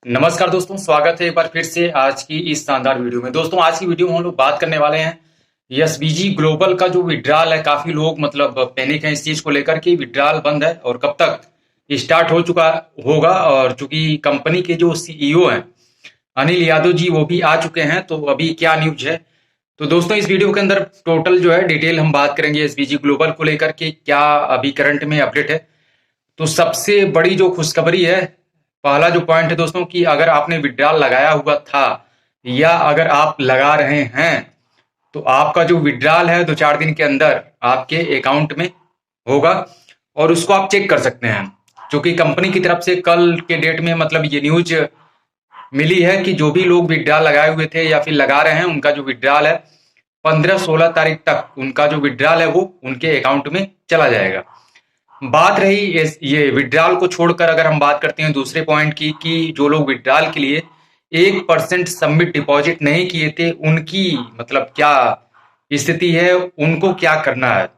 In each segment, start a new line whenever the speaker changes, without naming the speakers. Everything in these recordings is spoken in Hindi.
नमस्कार दोस्तों, स्वागत है एक बार फिर से आज की इस शानदार वीडियो में। दोस्तों आज की वीडियो में हम लोग बात करने वाले हैं एसबीजी ग्लोबल का जो विड्रॉल है। काफी लोग मतलब पैनिक है इस चीज को लेकर कि विड्रॉल बंद है और कब तक स्टार्ट हो चुका होगा। और चूंकि कंपनी के जो सीईओ हैं अनिल यादव जी वो भी आ चुके हैं, तो अभी क्या न्यूज है। तो दोस्तों इस वीडियो के अंदर टोटल जो है डिटेल हम बात करेंगे एसबीजी ग्लोबल को लेकर के क्या अभी करंट में अपडेट है। तो सबसे बड़ी जो खुशखबरी है, पहला जो पॉइंट है दोस्तों कि अगर आपने विड्रॉल लगाया हुआ था या अगर आप लगा रहे हैं तो आपका जो विड्रॉल है 2-4 दिन के अंदर आपके अकाउंट में होगा और उसको आप चेक कर सकते हैं। क्योंकि कंपनी की तरफ से कल के डेट में मतलब ये न्यूज मिली है कि जो भी लोग विड्रॉल लगाए हुए थे या फिर लगा रहे हैं उनका जो विड्रॉल है 15-16 तारीख तक उनका जो विड्रॉल है वो उनके अकाउंट में चला जाएगा। बात रही ये विड्रॉल को छोड़कर अगर हम बात करते हैं दूसरे पॉइंट की कि जो लोग विड्रॉल के लिए 1% सबमिट डिपॉजिट नहीं किए थे उनकी मतलब क्या स्थिति है, उनको क्या करना है।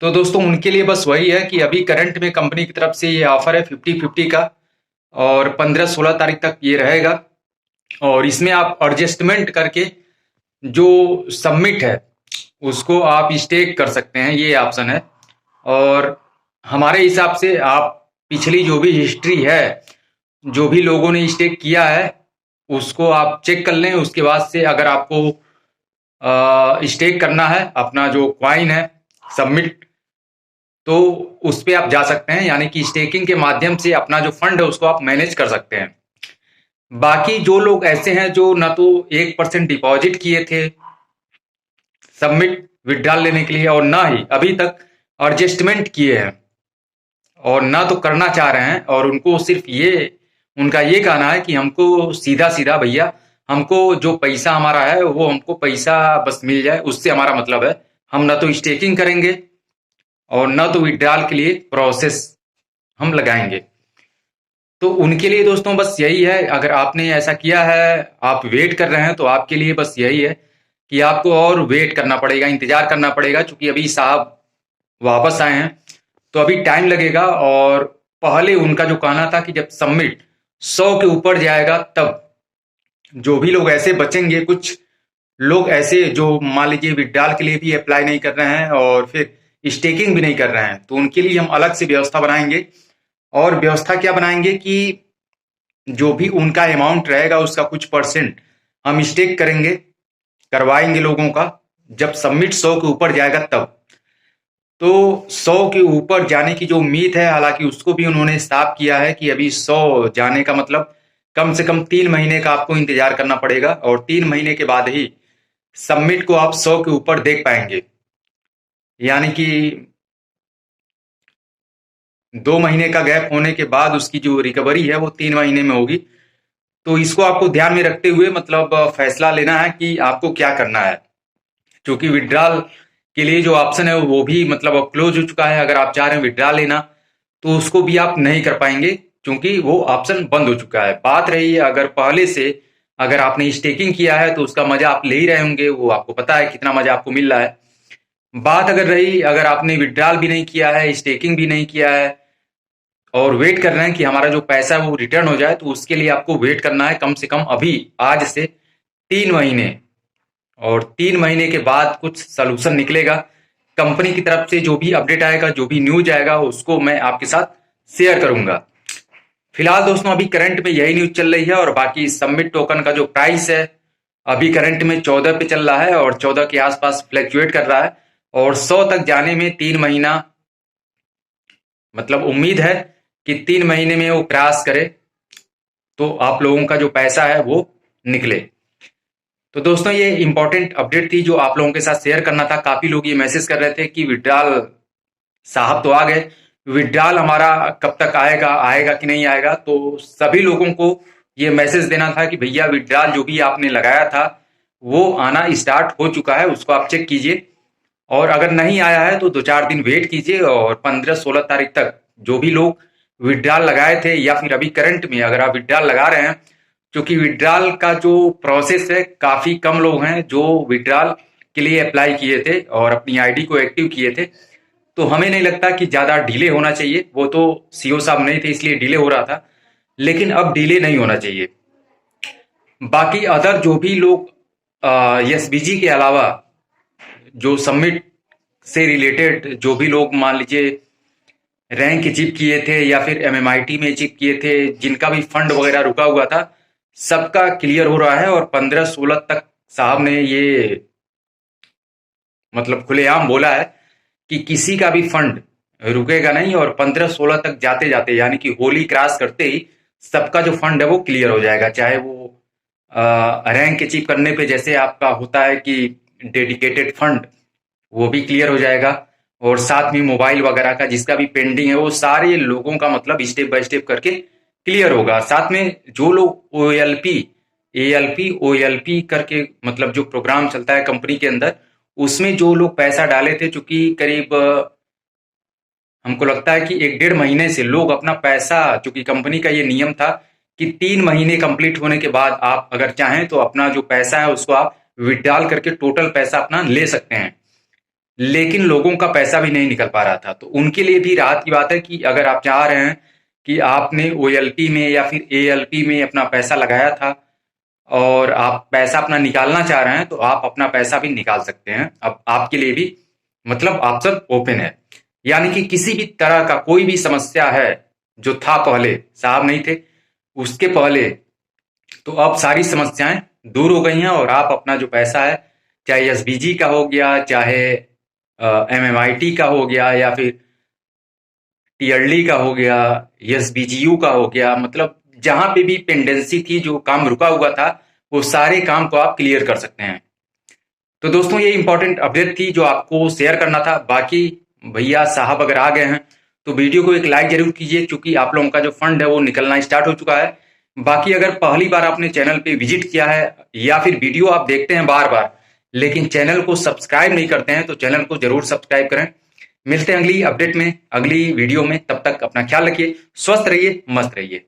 तो दोस्तों उनके लिए बस वही है कि अभी करंट में कंपनी की तरफ से ये ऑफर है 50-50 का और 15-16 तारीख तक ये रहेगा। और इसमें आप एडजस्टमेंट करके जो सबमिट है उसको आप स्टेक कर सकते हैं, ये ऑप्शन है। और हमारे हिसाब से आप पिछली जो भी हिस्ट्री है, जो भी लोगों ने स्टेक किया है उसको आप चेक कर लें। उसके बाद से अगर आपको स्टेक करना है अपना जो क्वाइन है सबमिट, तो उस पे आप जा सकते हैं, यानी कि स्टेकिंग के माध्यम से अपना जो फंड है उसको आप मैनेज कर सकते हैं। बाकी जो लोग ऐसे हैं जो ना तो 1% डिपॉजिट किए थे सबमिट विड्रॉल लेने के लिए और ना ही अभी तक एडजस्टमेंट किए हैं और ना तो करना चाह रहे हैं, और उनको सिर्फ ये उनका ये कहना है कि हमको सीधा सीधा भैया हमको जो पैसा हमारा है वो हमको पैसा बस मिल जाए, उससे हमारा मतलब है। हम ना तो स्टेकिंग करेंगे और ना तो विड्रॉल के लिए प्रोसेस हम लगाएंगे। तो उनके लिए दोस्तों बस यही है, अगर आपने ऐसा किया है आप वेट कर रहे हैं तो आपके लिए बस यही है कि आपको और वेट करना पड़ेगा, इंतजार करना पड़ेगा। क्योंकि अभी साहब वापस आए हैं तो अभी टाइम लगेगा। और पहले उनका जो कहना था कि जब सबमिट 100 के ऊपर जाएगा तब जो भी लोग ऐसे बचेंगे, कुछ लोग ऐसे जो मान लीजिए विड्रॉल के लिए भी अप्लाई नहीं कर रहे हैं और फिर स्टेकिंग भी नहीं कर रहे हैं, तो उनके लिए हम अलग से व्यवस्था बनाएंगे। और व्यवस्था क्या बनाएंगे कि जो भी उनका अमाउंट रहेगा उसका कुछ परसेंट हम स्टेक करेंगे, करवाएंगे लोगों का, जब सबमिट 100 के ऊपर जाएगा तब। तो 100 के ऊपर जाने की जो उम्मीद है, हालांकि उसको भी उन्होंने साफ किया है कि अभी 100 जाने का मतलब कम से कम 3 महीने का आपको इंतजार करना पड़ेगा और 3 महीने के बाद ही सबमिट को आप 100 के ऊपर देख पाएंगे। यानी कि 2 महीने का गैप होने के बाद उसकी जो रिकवरी है वो 3 महीने में होगी। तो इसको आपको ध्यान में रखते हुए मतलब फैसला लेना है कि आपको क्या करना है। क्योंकि विड्रॉल के लिए जो ऑप्शन है वो भी मतलब अब क्लोज हो चुका है। अगर आप चाह रहे हैं विड्रॉल लेना तो उसको भी आप नहीं कर पाएंगे क्योंकि वो ऑप्शन बंद हो चुका है। बात रही है अगर पहले से अगर आपने स्टेकिंग किया है तो उसका मजा आप ले ही रहे होंगे, वो आपको पता है कितना मजा आपको मिल रहा है। बात अगर रही अगर आपने विड्रॉल भी नहीं किया है, स्टेकिंग भी नहीं किया है और वेट कर रहे हैं कि हमारा जो पैसा है वो रिटर्न हो जाए, तो उसके लिए आपको वेट करना है कम से कम अभी आज से 3 महीने। और 3 महीने के बाद कुछ सलूशन निकलेगा। कंपनी की तरफ से जो भी अपडेट आएगा, जो भी न्यूज आएगा उसको मैं आपके साथ शेयर करूंगा। फिलहाल दोस्तों अभी करंट में यही न्यूज चल रही है। और बाकी सबमिट टोकन का जो प्राइस है अभी करंट में 14 पे चल रहा है और 14 के आसपास फ्लैक्चुएट कर रहा है। और 100 तक जाने में 3 महीना मतलब उम्मीद है कि 3 महीने में वो क्रॉस करे तो आप लोगों का जो पैसा है वो निकले। तो दोस्तों ये इंपॉर्टेंट अपडेट थी जो आप लोगों के साथ शेयर करना था। काफी लोग ये मैसेज कर रहे थे कि विड्रॉल साहब तो आ गए, विड्रॉल हमारा कब तक आएगा, आएगा कि नहीं आएगा। तो सभी लोगों को ये मैसेज देना था कि भैया विड्रॉल जो भी आपने लगाया था वो आना स्टार्ट हो चुका है, उसको आप चेक कीजिए। और अगर नहीं आया है तो 2-4 दिन वेट कीजिए और 15-16 तारीख तक जो भी लोग विड्रॉल लगाए थे या फिर अभी करंट में अगर आप विड्रॉल लगा रहे हैं, क्योंकि विड्रॉल का जो प्रोसेस है काफी कम लोग हैं जो विड्रॉल के लिए अप्लाई किए थे और अपनी आईडी को एक्टिव किए थे। तो हमें नहीं लगता कि ज्यादा डिले होना चाहिए। वो तो सीओ साहब नहीं थे इसलिए डिले हो रहा था, लेकिन अब डिले नहीं होना चाहिए। बाकी अदर जो भी लोग एसबीजी के अलावा जो सबमिट से रिलेटेड जो भी लोग मान लीजिए रैंक अचीव किए थे या फिर एमएमआईटी में अचीव किए थे, जिनका भी फंड वगैरह रुका हुआ था, सबका क्लियर हो रहा है। और 15-16 तक साहब ने ये मतलब खुलेआम बोला है कि किसी का भी फंड रुकेगा नहीं, और 15-16 तक जाते जाते यानी कि होली क्रॉस करते ही सबका जो फंड है वो क्लियर हो जाएगा। चाहे वो रैंक अचीव करने पे जैसे आपका होता है कि डेडिकेटेड फंड, वो भी क्लियर हो जाएगा, और साथ में मोबाइल वगैरह का जिसका भी पेंडिंग है वो सारे लोगों का मतलब स्टेप बाय स्टेप करके क्लियर होगा। साथ में जो लोग ओएलपी एएलपी ओएलपी करके मतलब जो प्रोग्राम चलता है कंपनी के अंदर, उसमें जो लोग पैसा डाले थे, चूंकि करीब हमको लगता है कि 1-1.5 महीने से लोग अपना पैसा, चूंकि कंपनी का ये नियम था कि 3 महीने कंप्लीट होने के बाद आप अगर चाहें तो अपना जो पैसा है उसको आप विड्रॉल करके टोटल पैसा अपना ले सकते हैं, लेकिन लोगों का पैसा भी नहीं निकल पा रहा था। तो उनके लिए भी राहत की बात है कि अगर आप चाह रहे हैं कि आपने ओएलपी में या फिर एएलपी में अपना पैसा लगाया था और आप पैसा अपना निकालना चाह रहे हैं, तो आप अपना पैसा भी निकाल सकते हैं। अब आपके लिए भी मतलब ऑप्शन ओपन है, यानी कि किसी भी तरह का कोई भी समस्या है जो था पहले, साहब नहीं थे उसके पहले, तो अब सारी समस्याएं दूर हो गई हैं और आप अपना जो पैसा है, चाहे एसबीजी का हो गया, चाहे एमएमआईटी का हो गया, या फिर टीएलडी का हो गया, एसबीजीयू का हो गया, मतलब जहां पे भी पेंडेंसी थी, जो काम रुका हुआ था, वो सारे काम को आप क्लियर कर सकते हैं। तो दोस्तों ये इंपॉर्टेंट अपडेट थी जो आपको शेयर करना था। बाकी भैया साहब अगर आ गए हैं तो वीडियो को एक लाइक जरूर कीजिए, क्योंकि आप लोगों का जो फंड है वो निकलना स्टार्ट हो चुका है। बाकी अगर पहली बार आपने चैनल पे विजिट किया है या फिर वीडियो आप देखते हैं बार बार लेकिन चैनल को सब्सक्राइब नहीं करते हैं, तो चैनल को जरूर सब्सक्राइब करें। मिलते हैं अगली अपडेट में, अगली वीडियो में। तब तक अपना ख्याल रखिए, स्वस्थ रहिए, मस्त रहिए।